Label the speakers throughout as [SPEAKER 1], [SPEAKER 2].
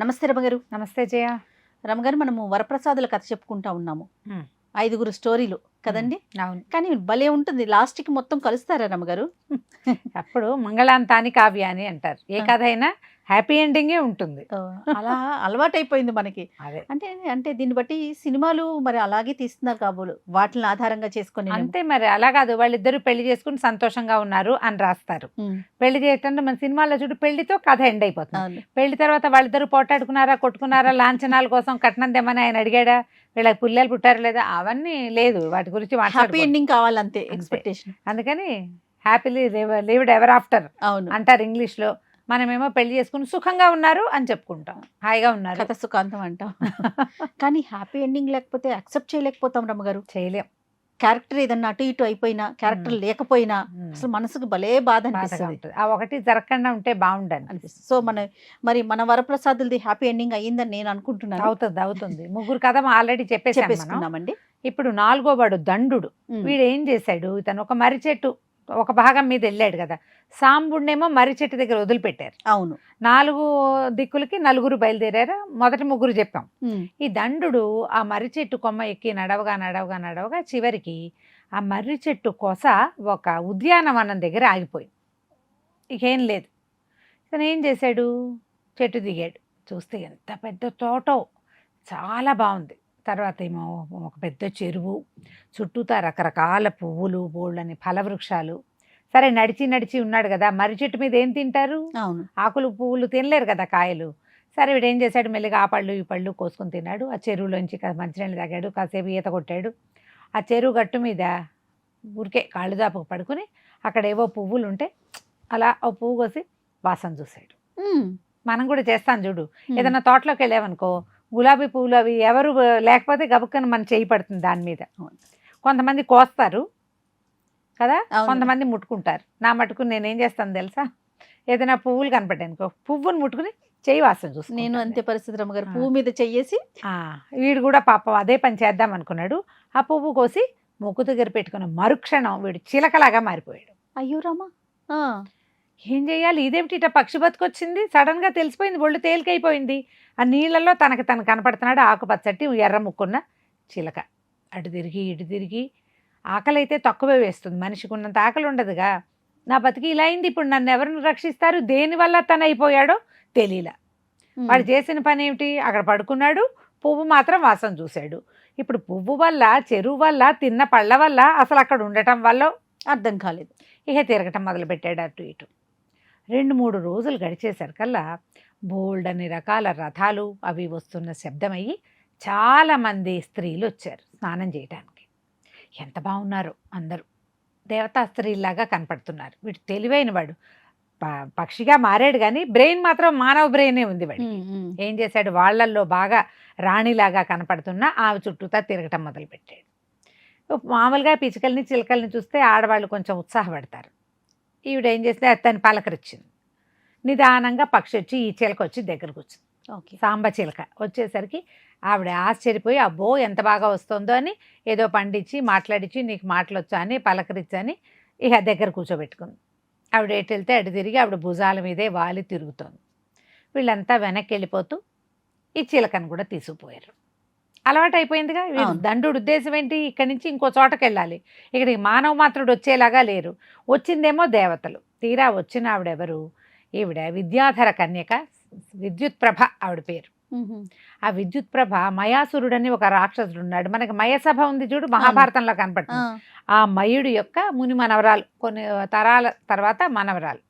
[SPEAKER 1] నమస్తే రమగారు.
[SPEAKER 2] నమస్తే జయ.
[SPEAKER 1] రమగారు, మనము వరప్రసాదుల కథ చెప్పుకుంటా ఉన్నాము. 5 స్టోరీలు కదండి.
[SPEAKER 2] అవును.
[SPEAKER 1] కానీ భలే ఉంటుంది, లాస్ట్కి మొత్తం కలుస్తారా రమగారు?
[SPEAKER 2] అప్పుడు మంగళాంతాని కావ్యాని అంటారు. ఏ కథ అయినా హ్యాపీ ఎండింగే ఉంటుంది.
[SPEAKER 1] అలా అలవాటైపోయింది మనకి.
[SPEAKER 2] అదే
[SPEAKER 1] అంటే అంటే దీన్ని బట్టి సినిమాలు మరి అలాగే తీస్తున్నారు కాబోలు, వాటిని ఆధారంగా చేసుకొని.
[SPEAKER 2] అంతే మరి. అలా కాదు, వాళ్ళిద్దరూ పెళ్లి చేసుకుని సంతోషంగా ఉన్నారు అని రాస్తారు. పెళ్లి చేయటంటే మన సినిమాలో చూడు, పెళ్లితో కథ ఎండ్ అయిపోతుంది. పెళ్లి తర్వాత వాళ్ళిద్దరూ పోటాడుకున్నారా, కొట్టుకున్నారా, లాంఛనాల కోసం కట్నం తెమ్మని ఆయన అడిగాడా, వీళ్ళకి పిల్లలు పుట్టారు లేదా, అవన్నీ లేదు. వాటి గురించి
[SPEAKER 1] హ్యాపీ ఎండింగ్ కావాలంతే ఎక్స్పెక్టేషన్.
[SPEAKER 2] అందుకని హ్యాపీలీ లివ్డ్ ఎవర్ ఆఫ్టర్
[SPEAKER 1] అవును
[SPEAKER 2] అంటారు ఇంగ్లీష్ లో. మనమేమో పెళ్లి చేసుకుని సుఖంగా ఉన్నారు అని చెప్పుకుంటాం, హాయిగా ఉన్నారు,
[SPEAKER 1] కథ సుఖాంతం అంటాం. కానీ హ్యాపీ ఎండింగ్ లేకపోతే యాక్సెప్ట్ చేయలేకపోతాం రమ్మగారు.
[SPEAKER 2] చేయలేం.
[SPEAKER 1] క్యారెక్టర్ ఏదన్నా అటు ఇటు అయిపోయినా, క్యారెక్టర్ లేకపోయినా అసలు మనసుకు భలే బాధ అనిపిస్తుంది.
[SPEAKER 2] ఆ ఒకటి జరగకుండా ఉంటే బాగుండని
[SPEAKER 1] అనిపిస్తుంది. సో మరి మన వరప్రసాదులది హ్యాపీ ఎండింగ్ అయ్యిందని నేను అనుకుంటున్నాను.
[SPEAKER 2] అవుతుంది. ముగ్గురు కథ ఆల్రెడీ చెప్పేసుకున్నామండి. ఇప్పుడు 4వ వాడు దండు. వీడు ఏం చేశాడు, ఇతను ఒక మర్రి చెట్టు ఒక భాగం మీద వెళ్ళాడు కదా, సాంబుడినేమో మర్రి చెట్టు దగ్గర వదిలిపెట్టారు.
[SPEAKER 1] అవును.
[SPEAKER 2] 4 దిక్కులకి 4 బయలుదేరారు. మొదటి 3 చెప్పాం. ఈ దండు ఆ మర్రి చెట్టు కొమ్మ ఎక్కి నడవగా చివరికి ఆ మర్రి చెట్టు కొస ఒక ఉద్యానవనం దగ్గర ఆగిపోయింది. ఇకేం లేదు. ఇతను ఏం చేశాడు, చెట్టు దిగాడు. చూస్తే ఎంత పెద్ద తోటో, చాలా బాగుంది. తర్వాత ఏమో ఒక పెద్ద చెరువు, చుట్టూతా రకరకాల పువ్వులు, బోళ్ళని ఫలవృక్షాలు. సరే నడిచి ఉన్నాడు కదా, మర్రి చెట్టు మీద ఏం తింటారు,
[SPEAKER 1] అవును,
[SPEAKER 2] ఆకులు పువ్వులు తినలేరు కదా, కాయలు. సరే వీడు ఏం చేశాడు, మెల్లిగా ఆ పళ్ళు ఈ పళ్ళు కోసుకొని తిన్నాడు. ఆ చెరువులోంచి మంచినీళ్ళు తాగాడు, కాసేపు ఈత కొట్టాడు. ఆ చెరువు గట్టు మీద ఊరికే కాళ్ళు దాపుకు పడుకుని అక్కడ ఏవో పువ్వులు ఉంటే అలా ఓ పువ్వు కోసి వాసన చూశాడు. మనం కూడా చేస్తాం చూడు, ఏదైనా తోటలోకి వెళ్ళామనుకో, గులాబీ పువ్వులు అవి ఎవరు లేకపోతే గబుక్కని మన చేయి పడుతుంది దాని మీద. కొంతమంది కోస్తారు కదా, కొంతమంది ముట్టుకుంటారు. నా మటుకు నేనేం చేస్తాను తెలుసా, ఏదైనా పువ్వులు కనపడ్డానుకో, పువ్వును ముట్టుకుని చెయ్యి వాసన చూసి.
[SPEAKER 1] నేను అంతే పరిస్థితి రమ్మగారు, పువ్వు మీద చెయ్యేసి.
[SPEAKER 2] వీడు కూడా పాపం అదే పని చేద్దాం అనుకున్నాడు. ఆ పువ్వు కోసి ముక్కు దగ్గర పెట్టుకున్న మరుక్షణం వీడు చిలకలాగా మారిపోయాడు.
[SPEAKER 1] అయ్యో రామా,
[SPEAKER 2] ఏం చేయాలి, ఇదేమిటి ఇట్లా పక్షి బతుకొచ్చింది, సడన్ గా తెలిసిపోయింది, ఒళ్ళు తేలికైపోయింది. ఆ నీళ్ళల్లో తనకు కనపడుతున్నాడు ఆకుపచ్చటి ఎర్ర ముక్కున్న చిలక. అటు తిరిగి ఇటు తిరిగి, ఆకలి అయితే తక్కువే వేస్తుంది, మనిషికి ఉన్నంత ఆకలి ఉండదుగా. నా బతికి ఇలా అయింది, ఇప్పుడు నన్ను ఎవరిని రక్షిస్తారు, దేనివల్ల తను అయిపోయాడో తెలియలా. వాడు చేసిన పని ఏమిటి, అక్కడ పడుకున్నాడు, పువ్వు మాత్రం వాసన చూశాడు. ఇప్పుడు పువ్వు వల్ల, చెరువు వల్ల, తిన్న పళ్ళ వల్ల, అసలు అక్కడ ఉండటం వల్ల
[SPEAKER 1] అర్థం కాలేదు.
[SPEAKER 2] ఇక తిరగటం మొదలుపెట్టాడు అటు ఇటు. 2-3 రోజులు గడిచేసరికల్లా బోల్డ్ అన్ని రకాల రథాలు అవి వస్తున్న శబ్దమయ్యి చాలామంది స్త్రీలు వచ్చారు స్నానం చేయడానికి. ఎంత బాగున్నారో అందరూ, దేవతా స్త్రీలాగా కనపడుతున్నారు. వీడు తెలివైన వాడు, పక్షిగా మారాడు కానీ బ్రెయిన్ మాత్రం మానవ బ్రెయినే ఉంది వాడు. ఏం చేశాడు, వాళ్ళల్లో బాగా రాణిలాగా కనపడుతున్న ఆమె చుట్టూతా తిరగటం మొదలుపెట్టాడు. మామూలుగా పిచ్చుకల్ని చిలకల్ని చూస్తే ఆడవాళ్ళు కొంచెం ఉత్సాహపడతారు. ఈవిడ ఏం చేస్తే అతన్ని పలకరించింది. నిదానంగా పక్షి వచ్చి ఈ చిలక వచ్చి దగ్గరకు వచ్చింది. సాంబ చిలక వచ్చేసరికి ఆవిడ ఆశ్చర్యపోయి, అబ్బో ఎంత బాగా వస్తుందో అని ఏదో పండించి మాట్లాడించి, నీకు మాటలు వచ్చా అని పలకరించని ఇక దగ్గర కూర్చోబెట్టుకుంది. ఆవిడ ఎటు వెళ్తే అటు తిరిగి ఆవిడ భుజాల మీదే వాలి తిరుగుతోంది. వీళ్ళంతా వెనక్కి వెళ్ళిపోతూ ఈ చిలకను కూడా తీసుకుపోయారు. అలవాటు అయిపోయిందిగా. దండు ఉద్దేశం ఏంటి, ఇక్కడి నుంచి ఇంకో చోటకి వెళ్ళాలి, ఇక్కడికి మానవ మాత్రుడు వచ్చేలాగా లేరు. వచ్చిందేమో దేవతలు. తీరా వచ్చిన ఆవిడెవరు, ఈవిడ విద్యాధర కన్యక విద్యుత్ ప్రభ ఆవిడ పేరు. ఆ విద్యుత్ ప్రభ మయాసురుడని ఒక రాక్షసుడు ఉన్నాడు. మనకి మయసభ ఉంది చూడు, మహాభారతంలో కనపడుతుంది. ఆ మయుడు యొక్క ముని మనవరాలు, కొన్ని తరాల తర్వాత మనవరాలు.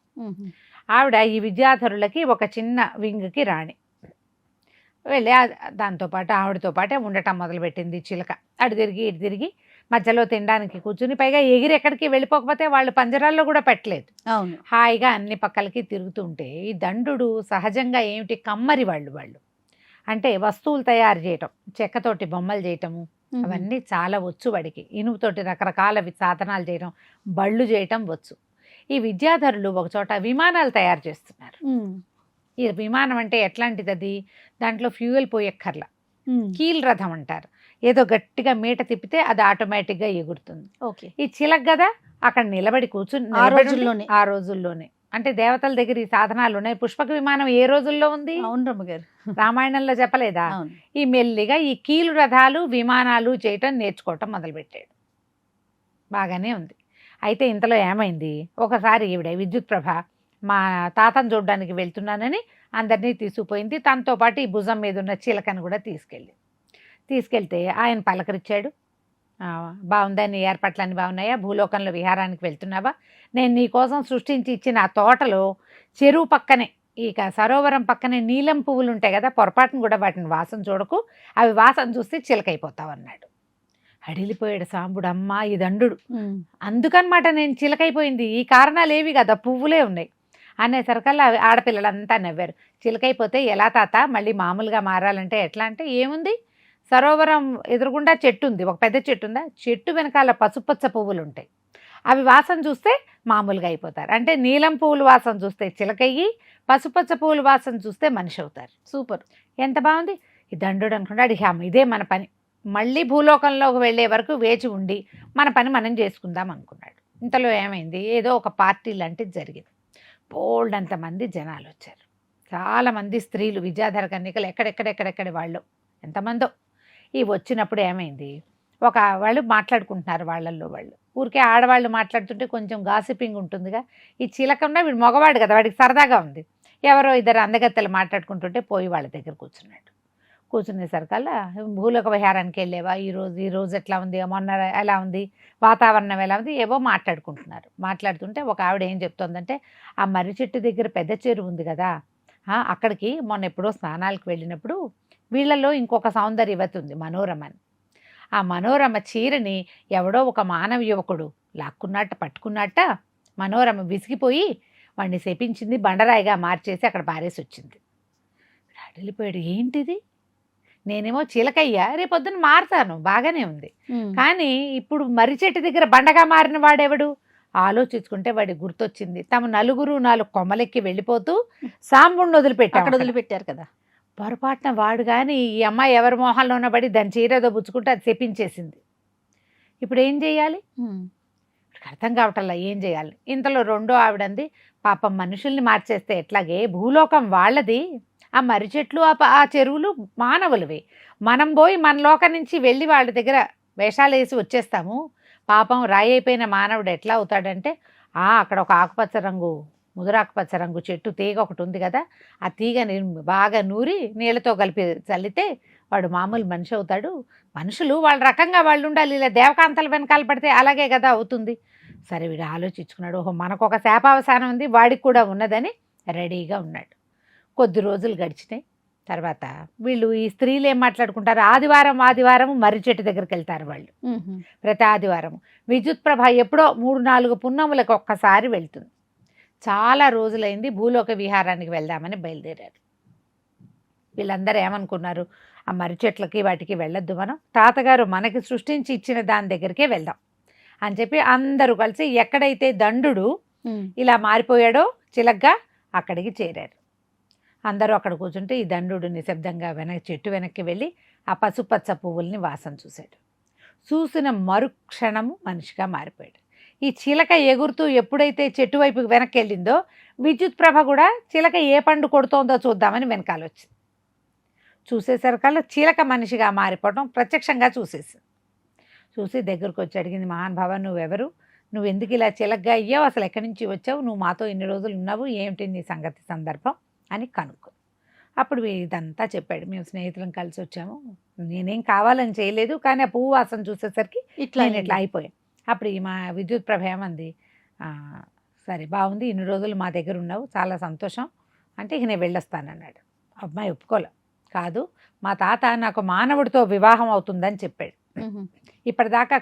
[SPEAKER 2] ఆవిడ ఈ విద్యాధరులకి ఒక చిన్న వింగ్కి రాణి. వెళ్ళి దాంతోపాటు ఆవిడతో పాటే ఉండటం మొదలుపెట్టింది చిలక. అటు తిరిగి ఇటు తిరిగి మధ్యలో తినడానికి కూర్చుని, పైగా ఎగిరి ఎక్కడికి వెళ్ళిపోకపోతే వాళ్ళు పంజరాల్లో కూడా పెట్టలేదు. హాయిగా అన్ని పక్కలకి తిరుగుతూ ఉంటే ఈ దండు సహజంగా ఏమిటి, కమ్మరి వాళ్ళు అంటే వస్తువులు తయారు చేయటం, చెక్కతోటి బొమ్మలు చేయటము అవన్నీ చాలా వచ్చు వాడికి. ఇనుముతోటి రకరకాల సాధనాలు చేయటం, బళ్ళు చేయటం వచ్చు. ఈ విద్యాధరులు ఒకచోట విమానాలు తయారు చేస్తున్నారు. ఈ విమానం అంటే ఎట్లాంటిది, అది దాంట్లో ఫ్యూయల్ పోయక్కర్లా, కీల్ రథం అంటారు. ఏదో గట్టిగా మీట తిప్పితే అది ఆటోమేటిక్గా ఎగురుతుంది. ఈ చిలక కదా అక్కడ నిలబడి కూర్చుని ఆ రోజుల్లోనే అంటే దేవతల దగ్గర ఈ సాధనాలు ఉన్నాయి. పుష్పక విమానం ఏ రోజుల్లో ఉంది?
[SPEAKER 1] అవును రమ్మగారు.
[SPEAKER 2] రామాయణంలో చెప్పలేదా?
[SPEAKER 1] అవును.
[SPEAKER 2] ఈ మెల్లిగా ఈ కీలు రథాలు విమానాలు చేయటం నేర్చుకోవటం మొదలుపెట్టాడు. బాగానే ఉంది. అయితే ఇంతలో ఏమైంది, ఒకసారి ఈవిడ విద్యుత్ ప్రభ మా తాతను చూడడానికి వెళ్తున్నానని అందరినీ తీసుకుపోయింది. తనతో పాటు ఈ భుజం మీద ఉన్న చిలకను కూడా తీసుకెళ్తే ఆయన పలకరించాడు. బాగుందా, నీ ఏర్పాట్లన్నీ బాగున్నాయా, భూలోకంలో విహారానికి వెళ్తున్నావా, నేను నీ కోసం సృష్టించి ఇచ్చిన ఆ తోటలో చెరువు పక్కనే ఇక సరోవరం పక్కనే నీలం పువ్వులు ఉంటాయి కదా, పొరపాటును కూడా వాటిని వాసన చూడకు, అవి వాసన చూస్తే చిలకైపోతావు అన్నాడు. అడిలిపోయాడు సాంబుడు. అమ్మ ఈ దండు అందుకనమాట నేను చిలకైపోయింది, ఈ కారణాలు ఏవి కదా, పువ్వులే ఉన్నాయి అనేసరికల్లా ఆడపిల్లలంతా నవ్వారు. చిలకైపోతే ఎలా తాత, మళ్ళీ మామూలుగా మారాలంటే ఎట్లా అంటే, ఏముంది, సరోవరం ఎదురుగుండా చెట్టు ఉంది, ఒక పెద్ద చెట్టు ఉందా, చెట్టు వెనకాల పసుపచ్చ పువ్వులు ఉంటాయి, అవి వాసన చూస్తే మామూలుగా అయిపోతారు. అంటే నీలం పువ్వులు వాసన చూస్తే చిలకయ్యి, పసుపచ్చ పువ్వులు వాసన చూస్తే మనిషి అవుతారు.
[SPEAKER 1] సూపర్,
[SPEAKER 2] ఎంత బాగుంది. ఈ దండు అనుకున్నాడు, ఇదే మన పని, మళ్ళీ భూలోకంలోకి వెళ్ళే వరకు వేచి ఉండి మన పని మనం చేసుకుందాం అనుకున్నాడు. ఇంతలో ఏమైంది, ఏదో ఒక పార్టీ లాంటిది జరిగింది. బోల్డ్ అంతమంది జనాలు వచ్చారు, చాలామంది స్త్రీలు, విద్యాధర కన్యకలు, ఎక్కడెక్కడెక్కడెక్కడ వాళ్ళు ఎంతమందో. ఈ వచ్చినప్పుడు ఏమైంది, వాళ్ళు మాట్లాడుకుంటున్నారు వాళ్ళల్లో వాళ్ళు, ఊరికే ఆడవాళ్ళు మాట్లాడుతుంటే కొంచెం గాసిపింగ్ ఉంటుందిగా. ఈ చిలకన్నా వీడు మగవాడు కదా, వాడికి సరదాగా ఉంది. ఎవరో ఇద్దరు అందగత్తెలు మాట్లాడుకుంటుంటే పోయి వాళ్ళ దగ్గర కూర్చున్నాడు. కూర్చునేసరికల్లా భూలోక విహారానికి వెళ్ళేవా, ఈ రోజు ఎట్లా ఉంది, మొన్న ఎలా ఉంది, వాతావరణం ఎలా ఉంది, ఏవో మాట్లాడుతుంటే ఒక ఆవిడ ఏం చెప్తోందంటే, ఆ మర్రి చెట్టు దగ్గర పెద్ద చెరువు ఉంది కదా, అక్కడికి మొన్న ఎప్పుడో స్నానాలకు వెళ్ళినప్పుడు వీళ్ళల్లో ఇంకొక సౌందర్యవతి ఉంది, మనోరమ అని. ఆ మనోరమ చీరని ఎవడో ఒక మానవ యువకుడు పట్టుకున్నట్ట మనోరమ విసిగిపోయి వాడిని శపించింది, బండరాయిగా మార్చేసి అక్కడ పారేసి వచ్చింది. అడిలిపోయాడు, ఏంటిది, నేనేమో చిలకయ్యా, రేపొద్దున మారుతాను, బాగానే ఉంది, కానీ ఇప్పుడు మర్రి చెట్టు దగ్గర బండగా మారిన వాడెవడు, ఆలోచించుకుంటే వాడి గుర్తొచ్చింది, తమ 4 కొమ్మలెక్కి వెళ్ళిపోతూ సాంబుడిని వదిలిపెట్టారు కదా, పొరపాటున వాడు కానీ ఈ అమ్మాయి ఎవరి మోహంలోన పడి దాని చీరేదో పుచ్చుకుంటే అది చెప్పించేసింది. ఇప్పుడు ఏం చేయాలి, అర్థం కావటల్లా ఏం చేయాలి. ఇంతలో రెండో ఆవిడంది, పాపం మనుషుల్ని మార్చేస్తే ఎట్లాగే, భూలోకం వాళ్ళది, ఆ మర్రి చెట్లు ఆ చెరువులు మానవులవి, మనం పోయి మన లోకం నుంచి వెళ్ళి వాళ్ళ దగ్గర వేషాలు వేసి వచ్చేస్తాము, పాపం రాయి అయిపోయిన మానవుడు ఎట్లా అవుతాడంటే, అక్కడ ఒక ఆకుపచ్చ రంగు, ముదురాకుపచ్చ రంగు చెట్టు తీగ ఒకటి ఉంది కదా, ఆ తీగని బాగా నూరి నీళ్ళతో కలిపి చల్లితే వాడు మామూలు మనిషి అవుతాడు. మనుషులు వాళ్ళ రకంగా వాళ్ళు ఉండాలి, ఇలా దేవకాంతల వెనకాల పడితే అలాగే కదా అవుతుంది. సరే వీడు ఆలోచించుకున్నాడు, ఓహో మనకు ఒక శాపావసానం ఉంది, వాడికి కూడా ఉన్నదని రెడీగా ఉన్నాడు. కొద్ది రోజులు గడిచినాయి. తర్వాత వీళ్ళు ఈ స్త్రీలు ఏం మాట్లాడుకుంటారు, ఆదివారం మర్రి చెట్టు దగ్గరికి వెళ్తారు వాళ్ళు, ప్రతి ఆదివారం. విద్యుత్ ప్రభ ఎప్పుడో 3-4 పున్నములకు ఒక్కసారి వెళ్తుంది. చాలా రోజులైంది, భూలోక విహారానికి వెళ్దామని బయలుదేరారు. వీళ్ళందరూ ఏమనుకున్నారు, ఆ మర్రి చెట్లకి వాటికి వెళ్ళొద్దు, మనం తాతగారు మనకి సృష్టించి ఇచ్చిన దాని దగ్గరికే వెళ్దాం అని చెప్పి అందరూ కలిసి ఎక్కడైతే దండు ఇలా మారిపోయాడో చిలగ్గా అక్కడికి చేరారు. అందరూ అక్కడ కూర్చుంటే ఈ దండు నిశ్శబ్దంగా చెట్టు వెనక్కి వెళ్ళి ఆ పసుపచ్చ పువ్వుల్ని వాసన చూశాడు. చూసిన మరుక్షణము మనిషిగా మారిపోయాడు. ఈ చిలక ఎగురుతూ ఎప్పుడైతే చెట్టు వైపుకి వెనక్కి వెళ్ళిందో, విద్యుత్ ప్రభ కూడా చిలక ఏ పండు కొడుతోందో చూద్దామని వెనకాల వచ్చింది. చూసేసరికల్లా చిలక మనిషిగా మారిపోవడం ప్రత్యక్షంగా చూసి దగ్గరకు వచ్చి అడిగింది, మహానుభావ నువ్వెవరు, నువ్వు ఎందుకు ఇలా చిలకగా అయ్యావు, అసలు ఎక్కడి నుంచి వచ్చావు, నువ్వు మాతో ఇన్ని రోజులు ఉన్నావు, ఏమిటి నీ సంగతి సందర్భం అని కనుక్కో. అప్పుడు ఇదంతా చెప్పాడు, మేము స్నేహితులను కలిసి వచ్చాము, నేనేం కావాలని చేయలేదు, కానీ ఆ పువ్వు వాసన చూసేసరికి ఇట్లా అయిపోయాను. అప్పుడు మా విద్యుత్ ప్రభ ఏమంది, సరే బాగుంది, ఇన్ని రోజులు మా దగ్గర ఉన్నావు, చాలా సంతోషం అంటే ఇక నేను వెళ్ళొస్తానన్నాడు. అమ్మాయి ఒప్పుకోలే, కాదు మా తాత నాకు మానవుడితో వివాహం అవుతుందని చెప్పాడు, ఇప్పటిదాకా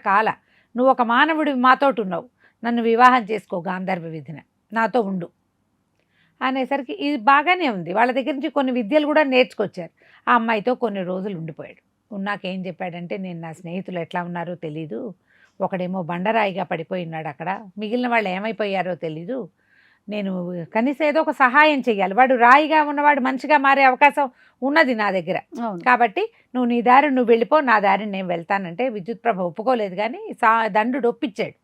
[SPEAKER 2] నువ్వు ఒక మానవుడి మాతోటి ఉన్నావు, నన్ను వివాహం చేసుకో గాంధర్వ విధిన, నాతో ఉండు అనేసరికి ఇది బాగానే ఉంది. వాళ్ళ దగ్గర నుంచి కొన్ని విద్యలు కూడా నేర్చుకొచ్చారు. ఆ అమ్మాయితో కొన్ని రోజులు ఉండిపోయాడు. ఉన్నాకేం చెప్పాడంటే, నేను నా స్నేహితులు ఎట్లా ఉన్నారో తెలీదు, ఒకడేమో బండరాయిగా పడిపోయినాడు అక్కడ, మిగిలిన వాళ్ళు ఏమైపోయారో తెలీదు, నేను కనీసం ఏదో ఒక సహాయం చెయ్యాలి, వాడు రాయిగా ఉన్నవాడు మనిషిగా మారే అవకాశం ఉన్నది నా దగ్గర, కాబట్టి నువ్వు నీ దారి నువ్వు వెళ్ళిపో, నా దారిని నేను వెళ్తానంటే విద్యుత్ ప్రభ ఒప్పుకోలేదు. కానీ దండు ఒప్పించాడు,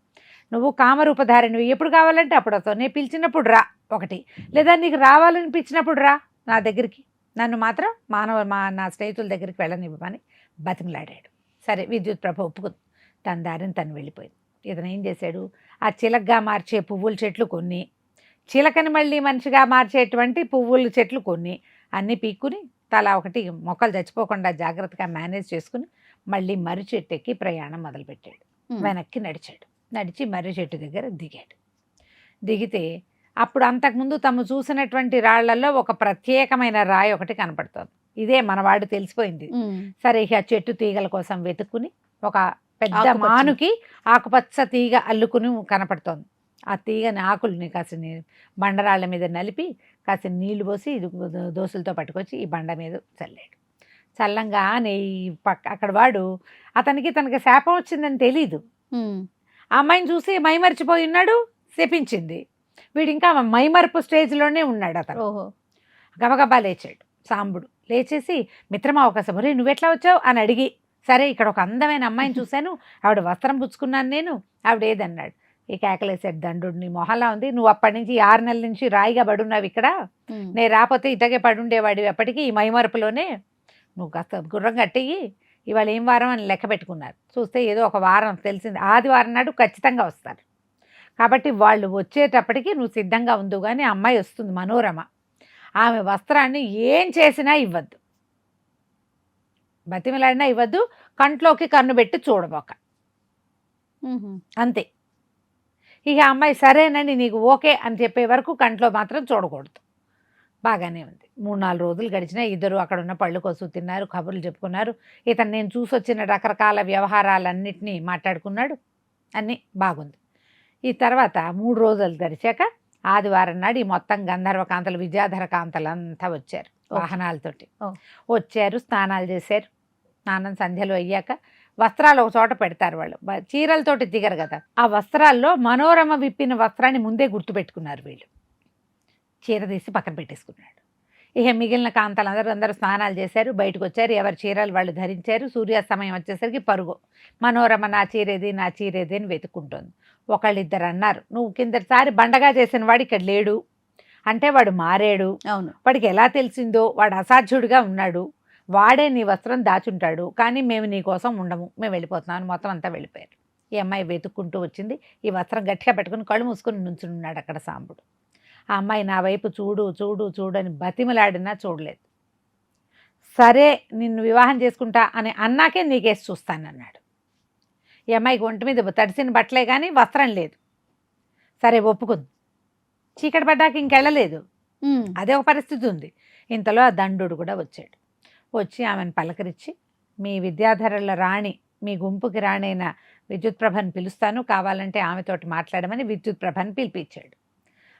[SPEAKER 2] నువ్వు కామరూపధారిణివి, ఎప్పుడు కావాలంటే అప్పుడు వస్తావు, నేను పిలిచినప్పుడు రా ఒకటి, లేదా నీకు రావాలనిపించినప్పుడు రా నా దగ్గరికి, నన్ను మాత్రం నా స్నేహితుల దగ్గరికి వెళ్ళనివ్వమని బతిమలాడాడు. సరే విద్యుత్ ప్రభ ఒప్పుకుంది, తన దారిని తను వెళ్ళిపోయింది. ఇతను ఏం చేశాడు, ఆ చిలకగా మార్చే పువ్వుల చెట్లు కొన్ని, చిలకని మళ్ళీ మనిషిగా మార్చేటువంటి పువ్వుల చెట్లు కొన్ని అన్నీ పీక్కుని తలా ఒకటి మొక్కలు చచ్చిపోకుండా జాగ్రత్తగా మేనేజ్ చేసుకుని మళ్ళీ మర్రి చెట్టు ఎక్కి ప్రయాణం మొదలుపెట్టాడు. వెనక్కి నడిచి మర్రి చెట్టు దగ్గర దిగాడు. దిగితే అప్పుడు అంతకుముందు తాము చూసినటువంటి రాళ్లలో ఒక ప్రత్యేకమైన రాయి ఒకటి కనపడుతోంది. ఇదే మనవాడు తెలిసిపోయింది. సరే ఇక చెట్టు తీగల కోసం వెతుక్కుని ఒక పెద్ద మానుకి ఆకుపచ్చ తీగ అల్లుకుని కనపడుతోంది. ఆ తీగని ఆకుల్ని కాసిన బండరాళ్ళ మీద నలిపి కాసిన నీళ్లు పోసి దోసులతో పట్టుకొచ్చి ఈ బండ మీద చల్లాడు. చల్లంగానే ఈ అక్కడ వాడు అతనికి తనకి శాపం వచ్చిందని తెలీదు. ఆ అమ్మాయిని చూసి మైమర్చిపోయి ఉన్నాడు, శపించింది. వీడు ఇంకా మైమర్పు స్టేజ్లోనే ఉన్నాడు. అతను గబగబా లేచాడు. సాంబుడు లేచేసి, మిత్రమా అవకాశం, రే నువ్వెట్లా వచ్చావు అని అడిగి, సరే ఇక్కడ ఒక అందమైన అమ్మాయిని చూశాను, ఆవిడ వస్త్రం పుచ్చుకున్నాను నేను, ఆవిడ ఏదన్నాడు. ఈ కేకలేసాడు దండుడు, నీ మొహలా ఉంది, నువ్వు అప్పటి నుంచి 6 నెలల నుంచి రాయిగా పడున్నావు ఇక్కడ, నేను రాకపోతే ఇటగే పడుండేవాడివి ఎప్పటికీ ఈ మైమరపులోనే, నువ్వు కాస్త గుర్రం కట్టేయి, ఇవాళ ఏం వారం అని లెక్క పెట్టుకున్నారు. చూస్తే ఏదో ఒక వారం తెలిసింది, ఆదివారం నాడు ఖచ్చితంగా వస్తారు. కాబట్టి వాళ్ళు వచ్చేటప్పటికి నువ్వు సిద్ధంగా ఉండు. కానీ అమ్మాయి వస్తుంది మనోరమ, ఆమె వస్త్రాన్ని ఏం చేసినా ఇవ్వద్దు, బతిమలాడినా ఇవ్వద్దు, కంట్లోకి కన్ను పెట్టి చూడబోక, అంతే. ఇక అమ్మాయి సరేనండి నీకు ఓకే అని చెప్పే వరకు కంట్లో మాత్రం చూడకూడదు. బాగానే ఉంది. 3-4 రోజులు గడిచినా ఇద్దరు అక్కడ ఉన్న పళ్ళు కోసు తిన్నారు, కబుర్లు చెప్పుకున్నారు. ఇతను నేను చూసొచ్చిన రకరకాల వ్యవహారాలన్నింటినీ మాట్లాడుకున్నాడు, అన్నీ బాగుంది. ఈ తర్వాత 3 రోజులు గడిచాక ఆదివారం నాడు ఈ మొత్తం గంధర్వ కాంతలు, విద్యాధర కాంతలు అంతా వచ్చారు వాహనాలతోటి. వచ్చారు, స్నానాలు చేశారు. స్నానం సంధ్యలో అయ్యాక వస్త్రాలు ఒక చోట పెడతారు వాళ్ళు, చీరలతోటి దిగరు కదా. ఆ వస్త్రాల్లో మనోరమ విప్పిన వస్త్రాన్ని ముందే గుర్తుపెట్టుకున్నారు వీళ్ళు. చీర తీసి పక్కన పెట్టేసుకున్నాడు. ఇక మిగిలిన కాంతలు అందరూ స్నానాలు చేశారు, బయటకు వచ్చారు, ఎవరి చీరలు వాళ్ళు ధరించారు. సూర్యాస్తమయం వచ్చేసరికి పరుగు, మనోరమ నా చీరేది నా చీరేది అని వెతుక్కుంటోంది. ఒకళ్ళిద్దరు అన్నారు, నువ్వు కిందసారి బండగా చేసిన వాడు ఇక్కడ లేడు అంటే వాడు మారాడు. అవును, వాడికి ఎలా తెలిసిందో, వాడు అసాధ్యుడిగా ఉన్నాడు, వాడే నీ వస్త్రం దాచుంటాడు, కానీ మేము నీ కోసం ఉండము, మేము వెళ్ళిపోతున్నాం. మొత్తం అంతా వెళ్ళిపోయారు. ఈ అమ్మాయి వెతుక్కుంటూ వచ్చింది. ఈ వస్త్రం గట్టిగా పెట్టుకుని కళ్ళు మూసుకొని నుంచున్నాడు అక్కడ సాంబుడు. ఆ అమ్మాయి నా వైపు చూడు చూడు చూడని బతిమలాడినా చూడలేదు. సరే నిన్ను వివాహం చేసుకుంటా అని అన్నాకే నీకేసి చూస్తానన్నాడు. ఈ అమ్మాయికి ఒంటి మీద తడిసిన బట్టలే కానీ వస్త్రం లేదు. సరే ఒప్పుకుంది. చీకటి పడ్డాక ఇంకెళ్ళలేదు, అదే ఒక పరిస్థితి ఉంది. ఇంతలో ఆ దండుడు కూడా వచ్చాడు. వచ్చి ఆమెను పలకరించి, మీ విద్యాధరుల రాణి, మీ గుంపుకి రాణైన విద్యుత్ ప్రభని పిలుస్తాను, కావాలంటే ఆమెతోటి మాట్లాడమని విద్యుత్ ప్రభని పిలిపించాడు.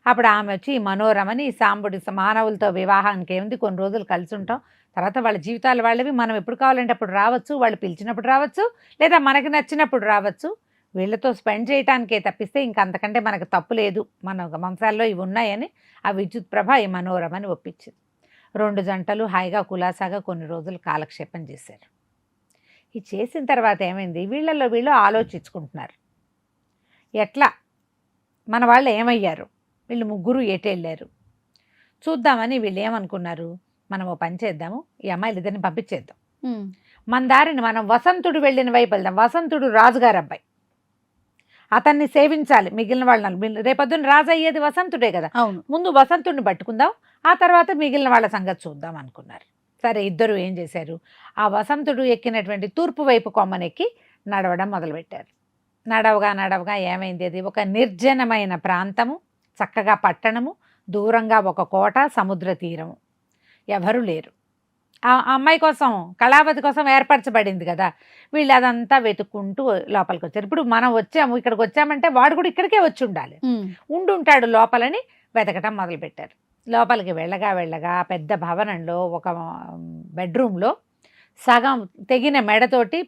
[SPEAKER 2] అప్పుడు ఆమె వచ్చి ఈ మనోరమని, ఈ సాంబుడి మానవులతో వివాహానికి ఏముంది, కొన్ని రోజులు కలిసి ఉంటాం, తర్వాత వాళ్ళ జీవితాలు వాళ్ళవి, మనం ఎప్పుడు కావాలంటే అప్పుడు రావచ్చు, వాళ్ళు పిలిచినప్పుడు రావచ్చు, లేదా మనకి నచ్చినప్పుడు రావచ్చు, వీళ్ళతో స్పెండ్ చేయడానికే తప్పిస్తే ఇంక అంతకంటే మనకు తప్పు లేదు, మన వంశాల్లో ఇవి ఉన్నాయని ఆ విద్యుత్ ప్రభ ఈ మనోరమని ఒప్పించింది. 2 జంటలు హాయిగా కులాసాగా కొన్ని రోజులు కాలక్షేపం చేశారు. ఇది చేసిన తర్వాత ఏమైంది, వీళ్ళల్లో వీళ్ళు ఆలోచించుకుంటున్నారు, ఎట్లా మన వాళ్ళు ఏమయ్యారు, వీళ్ళు ముగ్గురు ఎటెళ్ళారు చూద్దామని వీళ్ళు ఏమనుకున్నారు, మనం ఓ పని చేద్దాము, ఈ అమ్మాయిలు ఇద్దరిని పంపించేద్దాం, మన దారిని మనం వసంతుడు వెళ్ళిన వైపు వెళ్దాం. వసంతుడు రాజుగారు అబ్బాయి, అతన్ని సేవించాలి, మిగిలిన వాళ్ళని. రేపొద్దున రాజు అయ్యేది వసంతుడే కదా, ముందు వసంతుడిని పట్టుకుందాం, ఆ తర్వాత మిగిలిన వాళ్ళ సంగతి చూద్దాం అనుకున్నారు. సరే ఇద్దరు ఏం చేశారు, ఆ వసంతుడు ఎక్కినటువంటి తూర్పు వైపు కొమ్మనెక్కి నడవడం మొదలుపెట్టారు. నడవగా ఏమైంది, అది ఒక నిర్జనమైన ప్రాంతము, చక్కగా పట్టణము, దూరంగా ఒక కోట, సముద్ర తీరము, ఎవరు లేరు. ఆ అమ్మాయి కోసం, కళావతి కోసం ఏర్పరచబడింది కదా. వీళ్ళు అదంతా వెతుక్కుంటూ లోపలికి వచ్చారు. ఇప్పుడు మనం వచ్చాము, ఇక్కడికి వచ్చామంటే వాడు కూడా ఇక్కడికే వచ్చి ఉండాలి, ఉండుంటాడు లోపలని వెతకటం మొదలుపెట్టారు. లోపలికి వెళ్ళగా పెద్ద భవనంలో ఒక బెడ్రూమ్లో సగం తెగిన మెడతోటి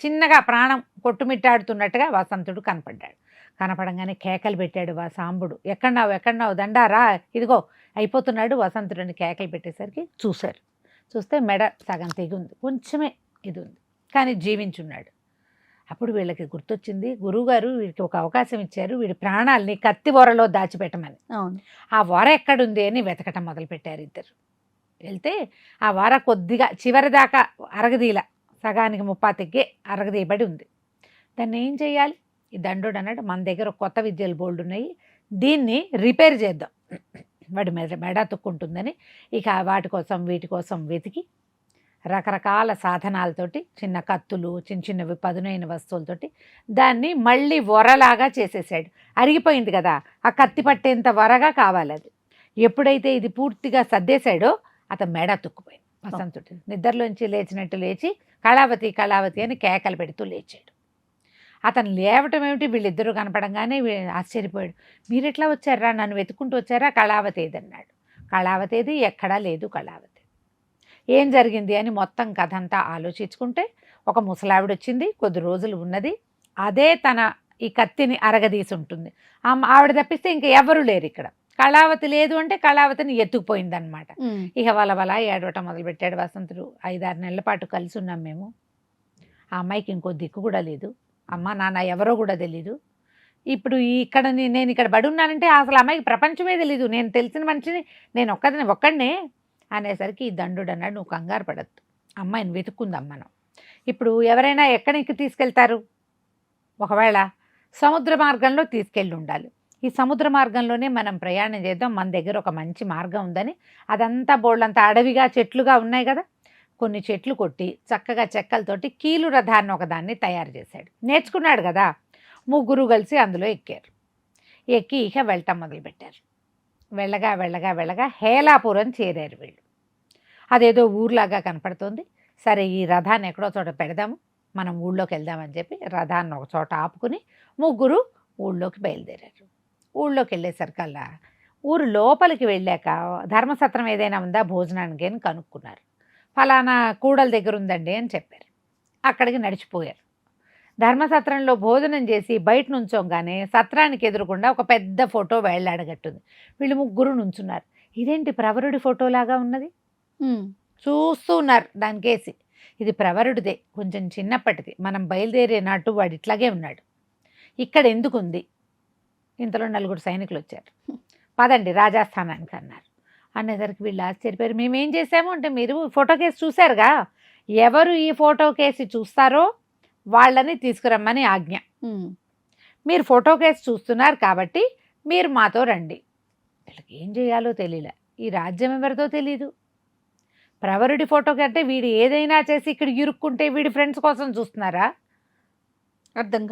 [SPEAKER 2] చిన్నగా ప్రాణం కొట్టుమిట్టాడుతున్నట్టుగా వసంతుడు కనపడ్డాడు. కనపడంగానే కేకలు పెట్టాడు సాంబుడు, ఎక్కడున్నావు దండారా, ఇదిగో అయిపోతున్నాడు వసంతుడిని. కేకలు పెట్టేసరికి చూస్తే మెడ సగం తెగి ఉంది, కొంచెమే ఇది ఉంది, కానీ జీవించున్నాడు. అప్పుడు వీళ్ళకి గుర్తొచ్చింది, గురువుగారు వీడికి ఒక అవకాశం ఇచ్చారు, వీడి ప్రాణాలని కత్తి వరలో దాచిపెట్టమని.
[SPEAKER 1] అవును.
[SPEAKER 2] ఆ వర ఎక్కడుంది అని వెతకటం మొదలుపెట్టారు ఇద్దరు. వెళ్తే ఆ వర కొద్దిగా చివరి దాకా అరగదీల, సగానికి ముప్పాతికే అరగదీయబడి ఉంది. దాన్ని ఏం చేయాలి? ఈ దండోడు అన్నాడు, మన దగ్గర ఒక కొత్త విద్యలు బోల్డ్ ఉన్నాయి, దీన్ని రిపేర్ చేద్దాం, వాడి మెడ తుక్కుంటుందని. ఇక వాటి కోసం వీటి కోసం వెతికి రకరకాల సాధనాలతోటి, చిన్న కత్తులు, చిన్న చిన్నవి పదునైన వస్తువులతోటి దాన్ని మళ్ళీ వరలాగా చేసేసాడు. అరిగిపోయింది కదా, ఆ కత్తి పట్టేంత వరగా కావాలి అది. ఎప్పుడైతే ఇది పూర్తిగా సర్దేశాడో అతను మెడ తుక్కుపోయింది. వసంతుడు నిద్రలోంచి లేచినట్టు లేచి కళావతి కళావతి అని కేకలు పెడుతూ లేచాడు. అతను లేవటం ఏమిటి, వీళ్ళిద్దరూ కనపడంగానే ఆశ్చర్యపోయాడు. మీరు ఎట్లా వచ్చారా, నన్ను వెతుక్కుంటూ వచ్చారా, కళావతి ఏదన్నాడు. కళావతి ఏది, ఎక్కడా లేదు కళావతి. ఏం జరిగింది అని మొత్తం కథ అంతా ఆలోచించుకుంటే ఒక ముసలావిడ వచ్చింది, కొద్ది రోజులు ఉన్నది, అదే తన ఈ కత్తిని అరగదీసి ఉంటుంది. ఆవిడ తప్పిస్తే ఇంకా ఎవరు లేరు ఇక్కడ. కళావతి లేదు అంటే కళావతిని ఎత్తుకుపోయిందనమాట. ఇక వాళ్ళ ఏడవటం మొదలుపెట్టాడు వసంతుడు. 5-6 నెలల పాటు కలిసి ఉన్నాం మేము. ఆ అమ్మాయికి ఇంకో దిక్కు కూడా లేదు, అమ్మ నాన్న ఎవరో కూడా తెలీదు. ఇప్పుడు నేను ఇక్కడ బడి ఉన్నానంటే అసలు అమ్మాయికి ప్రపంచమే తెలీదు, నేను తెలిసిన మనిషిని నేను ఒక్కడినే అనేసరికి ఈ దండుడు అన్నాడు, నువ్వు కంగారు పడద్దు, అమ్మాయిని వెతుక్కుందాం మనం. ఇప్పుడు ఎవరైనా ఎక్కడికి తీసుకెళ్తారు? ఒకవేళ సముద్ర మార్గంలో తీసుకెళ్ళి ఉండాలి. ఈ సముద్ర మార్గంలోనే మనం ప్రయాణం చేద్దాం, మన దగ్గర ఒక మంచి మార్గం ఉందని. అదంతా బోళ్ళంతా అడవిగా చెట్లుగా ఉన్నాయి కదా, కొన్ని చెట్లు కొట్టి చక్కగా చెక్కలతోటి కీలు రథాన్ని ఒకదాన్ని తయారు చేశాడు. నేర్చుకున్నాడు కదా. ముగ్గురు కలిసి అందులో ఎక్కారు. ఎక్కి ఇక వెళ్ళటం మొదలుపెట్టారు. వెళ్ళగా హేలాపురం చేరారు వీళ్ళు. అదేదో ఊర్లాగా కనపడుతుంది. సరే, ఈ రథాన్ని ఎక్కడో చోట పెడదాము, మనం ఊళ్ళోకి వెళ్దామని చెప్పి రథాన్ని ఒక చోట ఆపుకుని ముగ్గురు ఊళ్ళోకి బయలుదేరారు. ఊళ్ళోకి వెళ్ళేసరికల్లా ఊరు లోపలికి వెళ్ళాక ధర్మసత్రం ఏదైనా ఉందా భోజనానికి అని కనుక్కున్నారు. ఫలానా కూడల దగ్గర ఉందండి అని చెప్పారు. అక్కడికి నడిచిపోయారు. ధర్మసత్రంలో భోజనం చేసి బయట నుంచోగానే సత్రానికి ఎదురుకుండా ఒక పెద్ద ఫోటో వేళ్లాడగట్టుంది. వీళ్ళు ముగ్గురు నుంచున్నారు. ఇదేంటి ప్రవరుడి ఫోటోలాగా ఉన్నది, చూస్తూ ఉన్నారు దానికేసి. ఇది ప్రవరుడిదే, కొంచెం చిన్నప్పటిది, మనం బయలుదేరేనాటు వాడు ఇట్లాగే ఉన్నాడు, ఇక్కడ ఎందుకు ఉంది? ఇంతలో 4 సైనికులు వచ్చారు. పదండి రాజాస్థానానికి అన్నారు. అనేసరికి వీళ్ళు ఆశ్చర్యపోయారు. మేమేం చేసాము అంటే, మీరు ఫోటో కేసు చూశారుగా, ఎవరు ఈ ఫోటో కేసు చూస్తారో వాళ్ళని తీసుకురమ్మని ఆజ్ఞ. మీరు ఫోటో కేసు చూస్తున్నారు కాబట్టి మీరు మాతో రండి. వీళ్ళకి ఏం చేయాలో తెలియలే, ఈ రాజ్యం ఎవరితో తెలీదు. ప్రవరుడి ఫోటో కంటే వీడు ఏదైనా చేసి ఇక్కడ ఇరుక్కుంటే వీడి ఫ్రెండ్స్ కోసం చూస్తున్నారా? అర్థం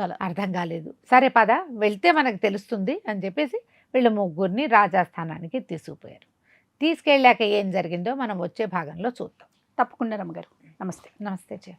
[SPEAKER 2] కాలేదు. సరే పద, వెళ్తే మనకు తెలుస్తుంది అని చెప్పేసి వీళ్ళ ముగ్గురిని రాజాస్థానానికి తీసుకుపోయారు. తీసుకెళ్ళాక ఏం జరిగిందో మనం వచ్చే భాగంలో చూద్దాం.
[SPEAKER 1] తప్పకుండా రమ్మగారు. నమస్తే.
[SPEAKER 2] నమస్తే.